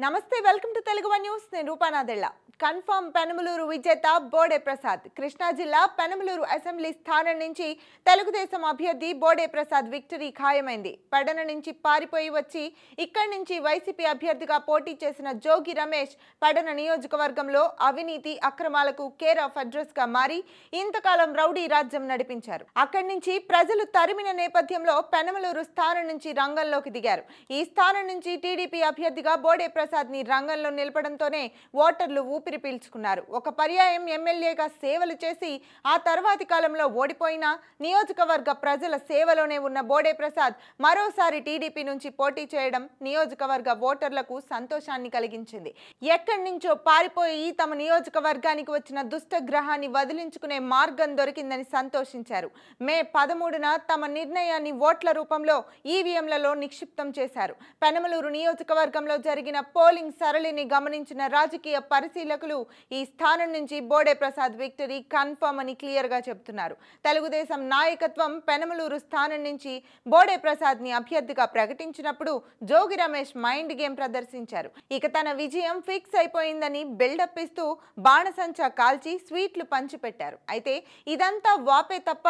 నమస్తే welcome to Telugu one news నేను రూపానాదెళ్ళ confirm Penamaluru విజేత బోడే ప్రసాద్ కృష్ణా జిల్లా పెనమలూరు అసెంబ్లీ స్థానం నుంచి తెలుగుదేశం అభ్యర్థి బోడే ప్రసాద్ విక్టరీ ఖాయమైంది. పెడన నుంచి పారిపోయి వచ్చి ఇక్కడి నుంచి వైసీపీ అభ్యర్థిగా పోటీ చేసిన జోగి రమేష్ పెడన నియోజకవర్గంలో అవినీతి అక్రమాలకు కేర్ ఆఫ్ అడ్రస్ గా మారి ఇంతకాలం రౌడీ రాజ్యం నడిపించారు. అక్కడి నుంచి ప్రజలు తరిమిన నేపథ్యంలో పెనమలూరు స్థానం నుంచి రంగంలోకి దిగారు. ఈ స్థానం నుంచి టీడీపీ అభ్యర్థిగా బోడే ప్రసాద్ ని రంగంలో నిలపడంతోనే ఓటర్లు ఊపిరి పీల్చుకున్నారు. ఒక పర్యాయం ఎమ్మెల్యేగా సేవలు చేసి ఆ తర్వాతి కాలంలో ఓడిపోయిన నియోజకవర్గ ప్రజల సేవలోనే ఉన్న బోడే ప్రసాద్ మరోసారి టీడీపీ నుంచి పోటీ చేయడం నియోజకవర్గ ఓటర్లకు సంతోషాన్ని కలిగించింది. ఎక్కడి నుంచో పారిపోయి తమ నియోజకవర్గానికి వచ్చిన దుష్టగ్రహాన్ని వదిలించుకునే మార్గం దొరికిందని సంతోషించారు. మే 13న తమ నిర్ణయాన్ని ఓట్ల రూపంలో ఈవీఎంలలో నిక్షిప్తం చేశారు. పెనమలూరు నియోజకవర్గంలో జరిగిన పోలింగ్ సరళిని గమనించిన రాజకీయ పరిశీలకులు ఈ స్థానం నుంచి బోడే ప్రసాద్ విక్టరీ కన్ఫర్మ్ అని క్లియర్ గా చెబుతున్నారు. తెలుగుదేశం నాయకత్వం పెనమలూరు స్థానం నుంచి బోడే ప్రసాద్ ని అభ్యర్థిగా ప్రకటించినప్పుడు జోగి రమేష్ మైండ్ గేమ్ ప్రదర్శించారు. ఇక తన విజయం ఫిక్స్ అయిపోయిందని బిల్డప్ ఇస్తూ బాణసంచా కాల్చి స్వీట్లు పంచిపెట్టారు. అయితే ఇదంతా వాపే తప్ప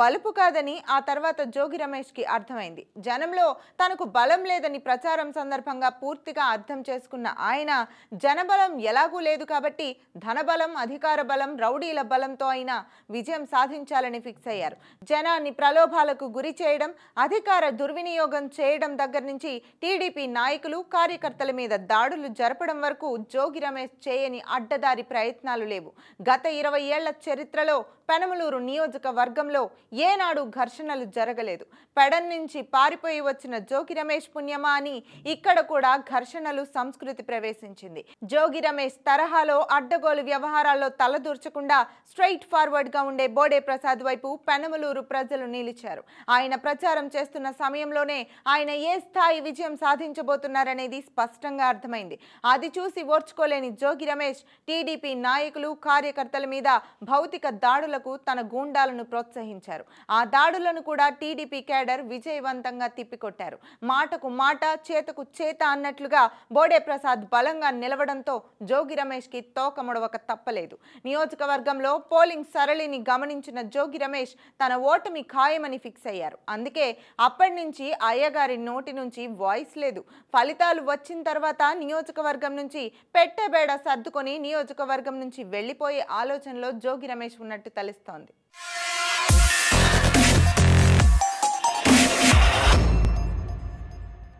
బలుపు కాదని ఆ తర్వాత జోగి రమేష్ కి అర్థమైంది. జనంలో తనకు బలం లేదని ప్రచారం సందర్భంగా పూర్తిగా అర్థం చేసుకున్న ఆయన జనబలం ఎలాగూ లేదు కాబట్టి ధనబలం అధికార బలం రౌడీల బలంతో అయినా విజయం సాధించాలని ఫిక్స్ అయ్యారు. జనాన్ని ప్రలోభాలకు గురి చేయడం అధికార దుర్వినియోగం చేయడం దగ్గర నుంచి టీడీపీ నాయకులు కార్యకర్తల మీద దాడులు జరపడం వరకు జోగి రమేష్ చేయని అడ్డదారి ప్రయత్నాలు లేవు. గత 20 ఏళ్ల చరిత్రలో పెనమలూరు నియోజకవర్గంలో ఏనాడు ఘర్షణలు జరగలేదు. పెడన్ నుంచి పారిపోయి వచ్చిన జోగి రమేష్ పుణ్యమా అని ఇక్కడ కూడా ఘర్షణలు సంస్కృతి ప్రవేశించింది. జోగి రమేష్ తరహాలో అడ్డగోలు వ్యవహారాల్లో తలదూర్చకుండా స్ట్రైట్ ఫార్వర్డ్ గా ఉండే బోడే ప్రసాద్ వైపు పెనమలూరు ప్రజలు నిలిచారు. ఆయన ప్రచారం చేస్తున్న సమయంలోనే ఆయన ఏ స్థాయి విజయం సాధించబోతున్నారనేది స్పష్టంగా అర్థమైంది. అది చూసి ఓర్చుకోలేని జోగి రమేష్ టీడీపీ నాయకులు కార్యకర్తల మీద భౌతిక దాడులకు తన గూండాలను ప్రోత్సహించారు. ఆ దాడులను కూడా టీడీపీ కేడర్ విజయవంతంగా తిప్పికొట్టారు. మాటకు మాట చేతకు చేత అన్నట్లుగా బోడే ప్రసాద్ బలంగా నిలవడంతో జోగి రమేష్ కి తోక ముడవక తప్పలేదు. నియోజకవర్గంలో పోలింగ్ సరళిని గమనించిన జోగి రమేష్ తన ఓటమి ఖాయమని ఫిక్స్ అయ్యారు. అందుకే అప్పటి నుంచి అయ్యగారి నోటి నుంచి వాయిస్ లేదు. ఫలితాలు వచ్చిన తర్వాత నియోజకవర్గం నుంచి పెట్టెబేడ సర్దుకొని నియోజకవర్గం నుంచి వెళ్లిపోయే ఆలోచనలో జోగి రమేష్ ఉన్నట్టు తెలుస్తోంది.